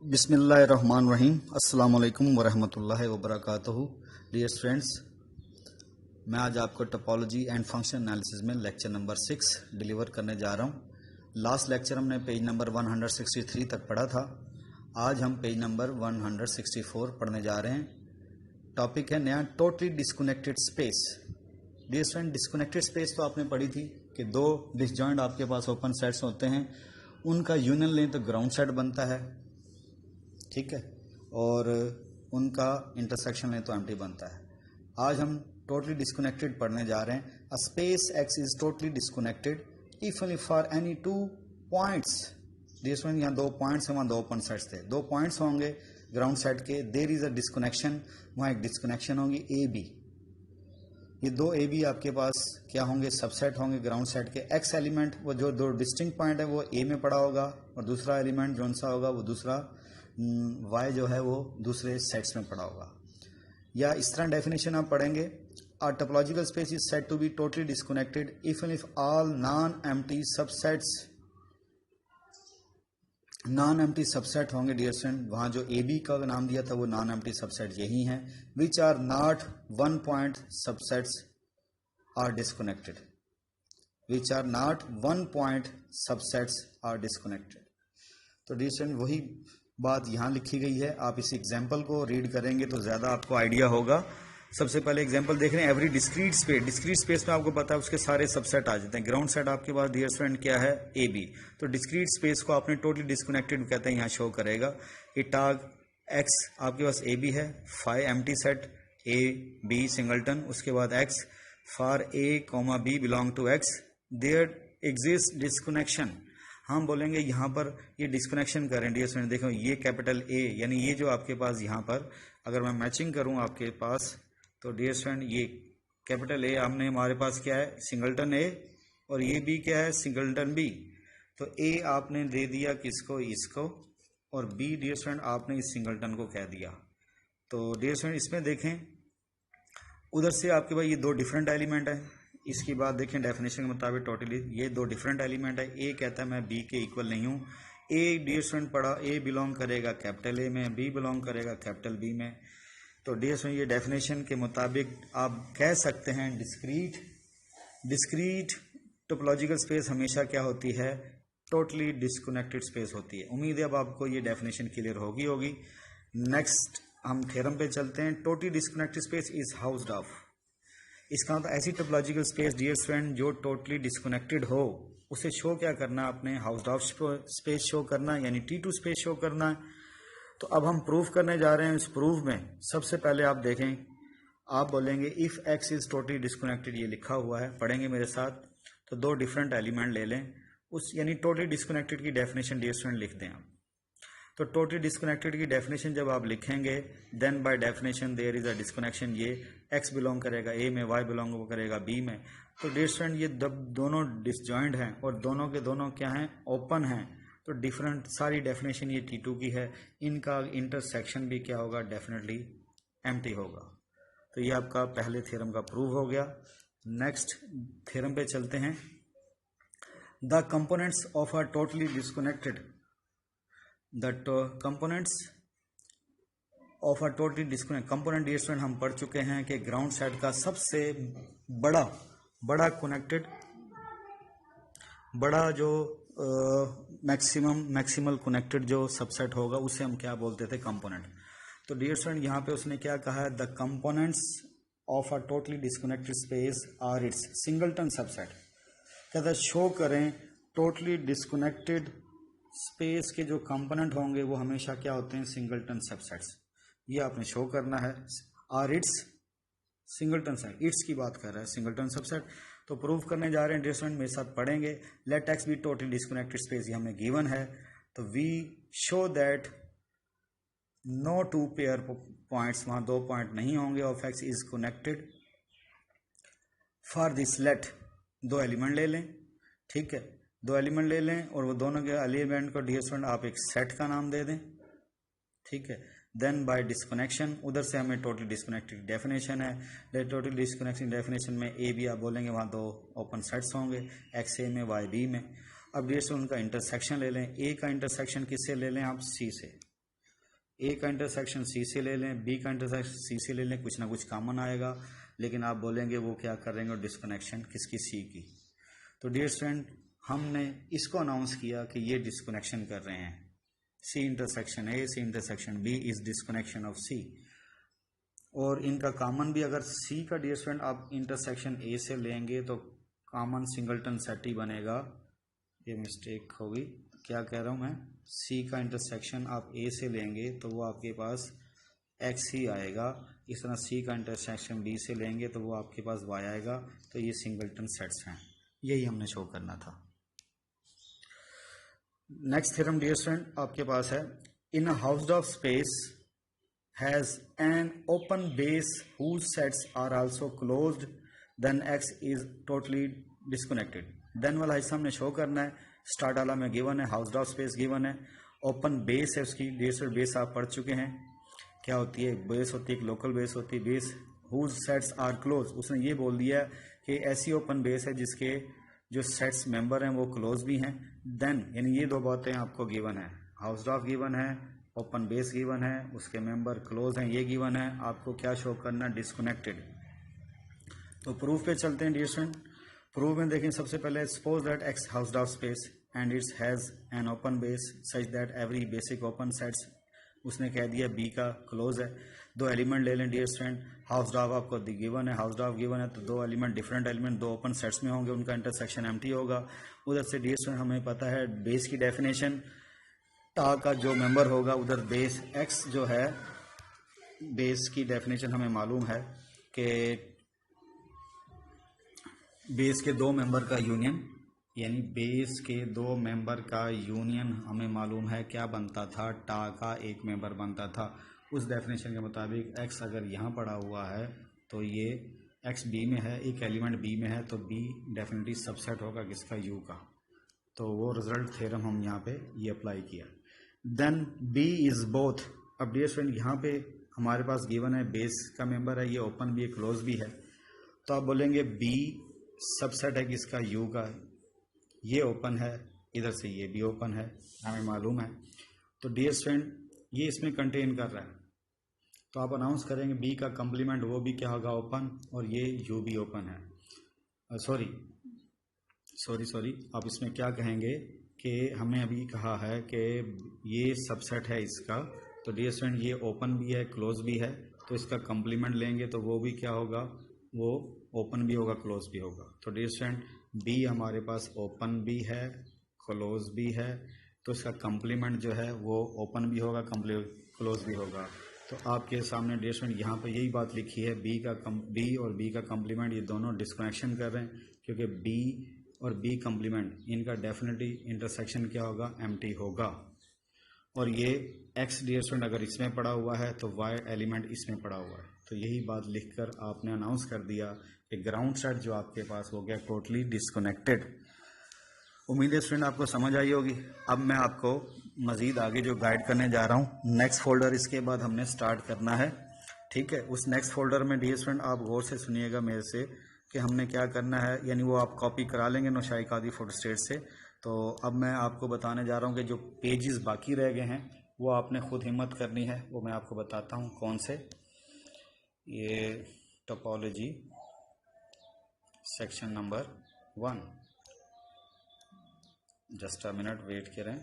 बिस्मिल्लाहिर्रहमानिर्रहीम। अस्सलाम वालेकुम वरहमतुल्लाहि वबरकातुहू। डियर स्टूडेंट्स, मैं आज आपको टोपोलॉजी एंड फंक्शन एनालिसिस में लेक्चर नंबर 6 डिलीवर करने जा रहा हूं। लास्ट लेक्चर हमने पेज नंबर 163 तक पढ़ा था। आज हम पेज नंबर 164 पढ़ने जा रहे हैं। टॉपिक है नया, totally disconnected space. Dear student, disconnected space तो आपने पढ़ी थी कि दो डिसजॉइंट आपके पास ओपन सेट्स होते हैं, उनका यूनियन लें तो ग्राउंड सेट बनता है, ठीक है, और उनका इंटरसेक्शन लें तो एम्प्टी बनता है। आज हम टोटली डिस्कनेक्टेड पढ़ने जा रहे हैं। A space x is totally disconnected if only for any two points. जिसमें यहाँ दो पॉइंट्स हैं, वहाँ दो ओपन सेट्स थे, दो पॉइंट्स होंगे ग्राउंड सेट के, देयर इज अ डिस्कनेक्शन, वहाँ एक डिस्कनेक्शन होगी ए बी। ये दो ए बी आपके पास क्या होंगे, सबसेट होंगे ग्राउंड सेट के। एक्स एलिमेंट वो जो दो डिस्टिंक्ट पॉइंट है वो ए में पड़ा होगा, और दूसरा एलिमेंट जो सा होगा वो दूसरा y जो है वो दूसरे सेट्स में पड़ा होगा। या इस तरह डेफिनेशन आप पढ़ेंगे, a topological space is said to be totally disconnected if and if all non empty subset होंगे। डियर स्टूडेंट, वहां जो ए बी का नाम दिया था वो नॉन एम्प्टी सबसेट यही है। Which are not one point subsets are disconnected, which are not one point subsets are disconnected. तो डियर स्टूडेंट, वही बात यहाँ लिखी गई है। आप इस एग्जाम्पल को रीड करेंगे तो ज़्यादा आपको आइडिया होगा। सबसे पहले एग्जाम्पल देख रहे हैं, एवरी डिस्क्रीट स्पेस में आपको पता है उसके सारे सबसेट आ जाते हैं। ग्राउंड सेट आपके पास डियर स्टूडेंट क्या है, ए बी। तो डिस्क्रीट स्पेस को आपने टोटली डिस्कनेक्टेड कहते हैं, यहाँ शो करेगा। इटाग एक्स आपके पास ए बी है, 5 empty set A B singleton, उसके बाद X for A comma B belong to X, there exist disconnection. हम बोलेंगे यहाँ पर ये डिस्कनेक्शन करें। डियर स्टूडेंट देखो, ये कैपिटल ए यानी ये जो आपके पास यहाँ पर अगर मैं मैचिंग करूँ आपके पास, तो डियर स्टूडेंट ये कैपिटल ए हमने हमारे पास क्या है, सिंगलटन ए, और ये बी क्या है, सिंगलटन बी। तो ए आपने दे दिया किसको, इसको, और बी डियर स्टूडेंट आपने इस सिंगलटन को कह दिया। तो डियर स्टूडेंट इसमें देखें, उधर से आपके पास ये दो डिफरेंट एलिमेंट है। इसकी बात देखें डेफिनेशन के मुताबिक, टोटली ये दो डिफरेंट एलिमेंट है। ए कहता है मैं बी के इक्वल नहीं हूँ। ए डियर स्टूडेंट पढ़ा, ए बिलोंग करेगा कैपिटल ए में, बी बिलोंग करेगा कैपिटल बी में। तो डियर स्टूडेंट ये डेफिनेशन के मुताबिक आप कह सकते हैं डिस्क्रीट टोपोलॉजिकल स्पेस हमेशा क्या होती है, टोटली डिस्कनेक्टेड स्पेस होती है। उम्मीद है अब आपको ये डेफिनेशन क्लियर होगी। नेक्स्ट हम थ्योरम पे चलते हैं। Totally disconnected space is housed of. इसका मतलब ऐसी टोपोलॉजिकल स्पेस डियर स्टूडेंट जो टोटली डिस्कनेक्टेड हो, उसे शो क्या करना, आपने हाउस्ड ऑफ स्पेस शो करना, यानी T2 स्पेस शो करना है। तो अब हम प्रूफ करने जा रहे हैं। इस प्रूफ में सबसे पहले आप देखें, आप बोलेंगे if x is totally disconnected, ये लिखा हुआ है, पढ़ेंगे मेरे साथ। तो दो डिफरेंट एलिमेंट ले लें, उस यानी टोटली डिस्कनेक्टेड की डेफिनेशन डियर स्टूडेंट लिख दें आप। तो टोटली डिस्कनेक्टेड की डेफिनेशन जब आप लिखेंगे, then by definition there is a disconnection, ये एक्स बिलोंग करेगा ए में, वाई बिलोंग करेगा बी में। तो डियर स्टूडेंट ये दोनों डिसजॉइंट हैं और दोनों के दोनों क्या हैं, ओपन हैं। तो डिफरेंट सारी डेफिनेशन ये T2 की है, इनका इंटरसेक्शन भी क्या होगा, डेफिनेटली एम्प्टी होगा। तो ये आपका पहले थ्योरम का प्रूव हो गया। नेक्स्ट थ्योरम पे चलते हैं। The components of a totally disconnected components of a totally disconnect component dear student हम पढ़ चुके हैं कि ग्राउंड सेट का सबसे बड़ा कनेक्टेड बड़ा जो मैक्सिमल कनेक्टेड जो सबसेट होगा उसे हम क्या बोलते थे, कंपोनेंट। तो डियर स्टूडेंट यहाँ पे उसने क्या कहा है, the components of a totally disconnected space are its singleton subset. कहता है शो करें टोटली डिस्कनेक्टेड स्पेस के जो कंपोनेंट होंगे वो हमेशा क्या होते हैं, सिंगलटन सबसेट्स। ये आपने शो करना है। Are its singleton set, its की बात कर रहा है, सिंगलटन सबसेट। तो प्रूफ करने जा रहे हैं डियर स्टूडेंट, मेरे साथ पढ़ेंगे। Let x be totally disconnected space, ये हमें गिवन है। तो we show that no two pair points, वहां दो पॉइंट नहीं होंगे, of x is connected for this. Let दो एलिमेंट ले लें, ठीक है, दो एलिमेंट ले लें और वो दोनों के एलिमेंट को डियर स्टूडेंट आप एक सेट का नाम दे दें, ठीक है। देन बाय डिस्कनेक्शन, उधर से हमें टोटल डिस्कनेक्टेड डेफिनेशन है। टोटल डिस्कनेक्शन डेफिनेशन में ए बी आप बोलेंगे, वहाँ दो ओपन सेट्स होंगे, एक्स ए में वाई बी में। अब डियर स्टूडेंट उनका इंटरसेक्शन ले लें। ए का इंटरसेक्शन किससे ले लें आप, सी से। ए का इंटरसेक्शन सी से ले लें, बी का इंटरसेक्शन सी से ले लें, कुछ ना कुछ कॉमन आएगा, लेकिन आप बोलेंगे वो क्या करेंगे डिस्कनेक्शन किसकी, सी की। तो डियर स्टूडेंट हमने इसको अनाउंस किया कि ये डिस्कनेक्शन कर रहे हैं, C intersection A, C intersection B is disconnection of C. और इनका कॉमन भी, अगर सी का डियर स्टूडेंट आप इंटरसेक्शन ए से लेंगे तो कॉमन सिंगलटन सेट ही बनेगा। ये मिस्टेक होगी, क्या कह रहा हूँ मैं, सी का इंटरसेक्शन आप ए से लेंगे तो वो आपके पास एक्स ही आएगा। इस तरह सी का इंटरसेक्शन बी से लेंगे तो वो आपके पास वाई आएगा। तो ये सिंगलटन सेट्स हैं, यही हमने शो करना था। नेक्स्ट थ्योरम डियर स्टूडेंट आपके पास है, in a Hausdorff space has an open base whose sets are also closed then x is totally disconnected। Then वाला हिस्सा हमने शो करना है। स्टार्ट वाला में गिवन है, हाउसडॉर्फ स्पेस गिवन है, ओपन बेस है उसकी, डियर स्टूडेंट बेस आप पढ़ चुके हैं क्या होती है, बेस होती है एक लोकल बेस होती है, base whose sets are closed, उसने ये बोल दिया कि ऐसी ओपन बेस है जिसके जो सेट्स मेंबर हैं वो क्लोज भी हैं। देन यानी ये दो बातें आपको गिवन है, हाउसडॉर्फ गिवन है, ओपन बेस गिवन है, उसके मेंबर क्लोज हैं ये गिवन है, आपको क्या शो करना, डिस्कनेक्टेड। तो प्रूफ पे चलते हैं डियर स्टूडेंट। प्रूफ में देखें सबसे पहले, suppose that X Hausdorff space and it's has an open base such that every basic open sets, उसने कह दिया बी का क्लोज है। दो एलिमेंट ले लें डियर स्टूडेंट, हाउसडॉर्फ आपको गिवन है, हाउसडॉर्फ गिवन है तो दो एलिमेंट डिफरेंट एलिमेंट दो ओपन सेट्स में होंगे, उनका इंटरसेक्शन एम्प्टी होगा। उधर से डियर स्टूडेंट हमें पता है बेस की डेफिनेशन, टा का जो मेंबर होगा उधर बेस एक्स जो है, बेस की डेफिनेशन हमें मालूम है कि बेस के दो मेंबर का यूनियन, यानी बेस के दो मेंबर का यूनियन हमें मालूम है क्या बनता था, टा का एक मेंबर बनता था। उस डेफिनेशन के मुताबिक एक्स अगर यहाँ पड़ा हुआ है तो ये एक्स बी में है, एक एलिमेंट बी में है तो बी डेफिनेटली सबसेट होगा किसका, यू का। तो वो रिजल्ट थ्योरम हम यहाँ पे ये अप्लाई किया। देन बी इज बोथ, अब डियर स्टूडेंट यहाँ पे हमारे पास गिवन है बेस का मेंबर है, ये ओपन भी है क्लोज भी है, तो आप बोलेंगे बी सबसेट है किसका, यू का, ये ओपन है, इधर से ये भी ओपन है, हमें मालूम है। तो डियर स्टूडेंट ये इसमें कंटेन कर रहा है, तो आप अनाउंस करेंगे बी का कंप्लीमेंट वो भी क्या होगा, ओपन, और ये यू भी ओपन है। सॉरी आप इसमें क्या कहेंगे कि हमें अभी कहा है कि ये सबसेट है इसका, तो डियर स्टूडेंट ये ओपन भी है क्लोज भी है, तो इसका कंप्लीमेंट लेंगे तो वो भी क्या होगा, वो ओपन भी होगा क्लोज भी होगा। तो डियर स्टूडेंट बी हमारे पास ओपन भी है क्लोज भी है, तो इसका कंप्लीमेंट जो है वो ओपन भी होगा क्लोज भी होगा। तो आपके सामने डियर स्टूडेंट यहाँ पे यही बात लिखी है, बी और बी का कंप्लीमेंट ये दोनों डिस्कनेक्शन कर रहे हैं, क्योंकि बी और बी कंप्लीमेंट इनका डेफिनेटली इंटरसेक्शन क्या होगा, एम्प्टी होगा। और ये एक्स डियर स्टूडेंट अगर इसमें पड़ा हुआ है तो वाई एलिमेंट इसमें पड़ा हुआ है, तो यही बात लिखकर आपने अनाउंस कर दिया कि ग्राउंड सेट जो आपके पास हो गया टोटली डिस्कनेक्टेड। उम्मीद है स्टूडेंट आपको समझ आई होगी। अब मैं आपको मज़ीद आगे जो गाइड करने जा रहा हूँ, नेक्स्ट फोल्डर इसके बाद हमने स्टार्ट करना है, ठीक है। उस नेक्स्ट फोल्डर में डियर स्टूडेंट आप गौर से सुनिएगा मेरे से कि हमने क्या करना है, यानी वो आप कॉपी करा लेंगे नौशाई कादी फोटोस्टेट से। तो अब मैं आपको बताने जा रहा हूँ कि जो पेजेस बाकी रह गए हैं वो आपने खुद हिम्मत करनी है, वो मैं आपको बताता हूँ कौन से। ये topology section number 1, just a minute wait करें।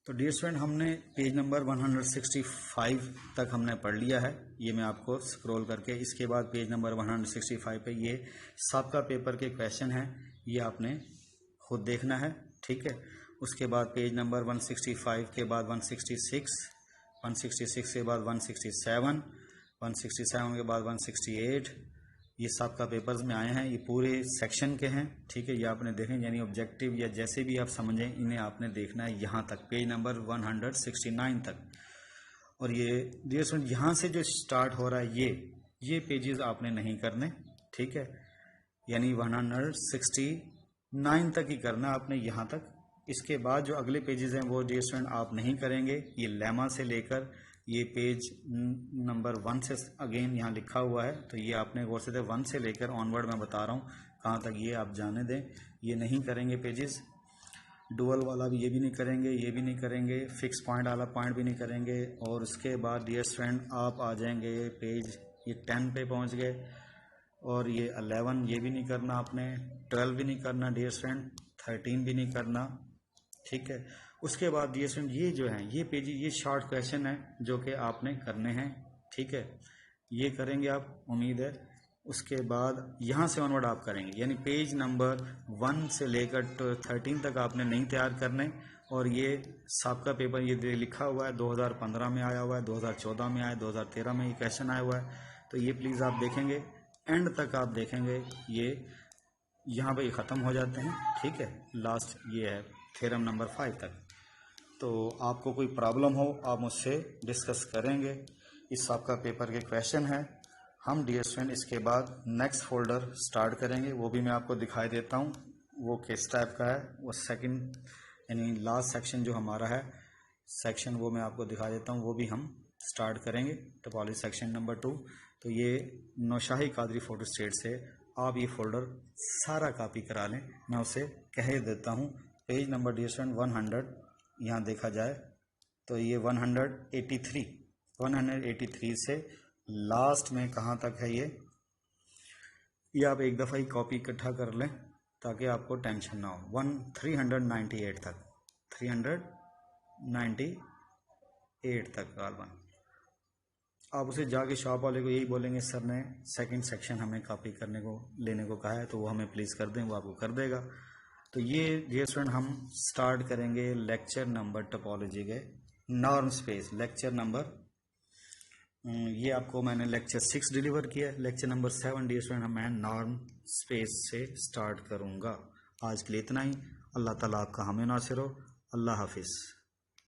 तो डियर स्टूडेंट हमने पेज नंबर 165 तक हमने पढ़ लिया है, ये मैं आपको स्क्रॉल करके, इसके बाद पेज नंबर 165 पे ये सबका पेपर के क्वेश्चन हैं, ये आपने खुद देखना है, ठीक है। उसके बाद पेज नंबर 165 के बाद 166, 166 के बाद 167, 167 के बाद 168, ये सबका पेपर्स में आए हैं, ये पूरे सेक्शन के हैं, ठीक है। ये आपने देखें, यानी ऑब्जेक्टिव या जैसे भी आप समझें इन्हें आपने देखना है यहाँ तक, पेज नंबर 169 तक। और ये डियर स्टूडेंट यहाँ से जो स्टार्ट हो रहा है ये पेजेस आपने नहीं करने, ठीक है, यानी 169 तक ही करना आपने यहाँ तक। इसके बाद जो अगले पेजेस हैं वो डियर स्टूडेंट आप नहीं करेंगे। ये लेमा से लेकर ये पेज नंबर 1 से अगेन यहाँ लिखा हुआ है, तो ये आपने गौर से 1 से लेकर ऑनवर्ड मैं बता रहा हूँ कहाँ तक, ये आप जाने दें, ये नहीं करेंगे पेजेस। डुअल वाला भी ये भी नहीं करेंगे, ये भी नहीं करेंगे, फिक्स पॉइंट वाला पॉइंट भी नहीं करेंगे। और उसके बाद डियर स्टूडेंट आप आ जाएंगे पेज ये 10 पे पहुंच गए। और ये 11 ये भी नहीं करना आपने, 12 भी नहीं करना डियर स्टूडेंट, 13 भी नहीं करना, ठीक है। उसके बाद डियर स्टूडेंट ये जो है ये पेज ये शॉर्ट क्वेश्चन है जो कि आपने करने हैं, ठीक है, ये करेंगे आप, उम्मीद है। उसके बाद यहाँ से ऑनवर्ड आप करेंगे, यानी पेज नंबर 1 से लेकर 13 तक आपने नहीं तैयार करने। और ये सबका पेपर ये लिखा हुआ है 2015 में आया हुआ है, 2014 में आया, 2013 में ये क्वेश्चन आया हुआ है। तो ये प्लीज़ आप देखेंगे, एंड तक आप देखेंगे, ये यहाँ पे ख़त्म हो जाते हैं, ठीक है। लास्ट ये है थ्योरम नंबर 5 तक। तो आपको कोई प्रॉब्लम हो आप मुझसे डिस्कस करेंगे। इस आपका पेपर के क्वेश्चन है। हम डियर स्टूडेंट इसके बाद नेक्स्ट फोल्डर स्टार्ट करेंगे, वो भी मैं आपको दिखाई देता हूँ वो किस टाइप का है। वो सेकंड यानी लास्ट सेक्शन जो हमारा है सेक्शन, वो मैं आपको दिखा देता हूँ, वो भी हम स्टार्ट करेंगे। Topology section number 2। तो ये नौशाही कादरी फोटो स्टेट से आप ये फोल्डर सारा कॉपी करा लें, मैं उसे कह देता हूँ। पेज नंबर डियर स्टूडेंट 100 यहाँ देखा जाए तो ये 183 से लास्ट में कहाँ तक है ये आप एक दफ़ा ही कॉपी इकट्ठा कर लें ताकि आपको टेंशन ना हो। 398 तक, 398 तक गालबन आप उसे जाके शॉप वाले को यही बोलेंगे सर ने सेकंड सेक्शन हमें कॉपी करने को लेने को कहा है, तो वो हमें प्लीज़ कर दें, वो आपको कर देगा। तो ये डियर स्टूडेंट हम स्टार्ट करेंगे लेक्चर नंबर टोपोलॉजी के नॉर्म स्पेस लेक्चर नंबर, ये आपको मैंने लेक्चर 6 डिलीवर किया है। लेक्चर नंबर 7 डियर स्टूडेंट मैं नॉर्म स्पेस से स्टार्ट करूँगा। आज के लिए इतना ही। अल्लाह ताला आपका हमें नासिर हो। अल्लाह हाफिज़।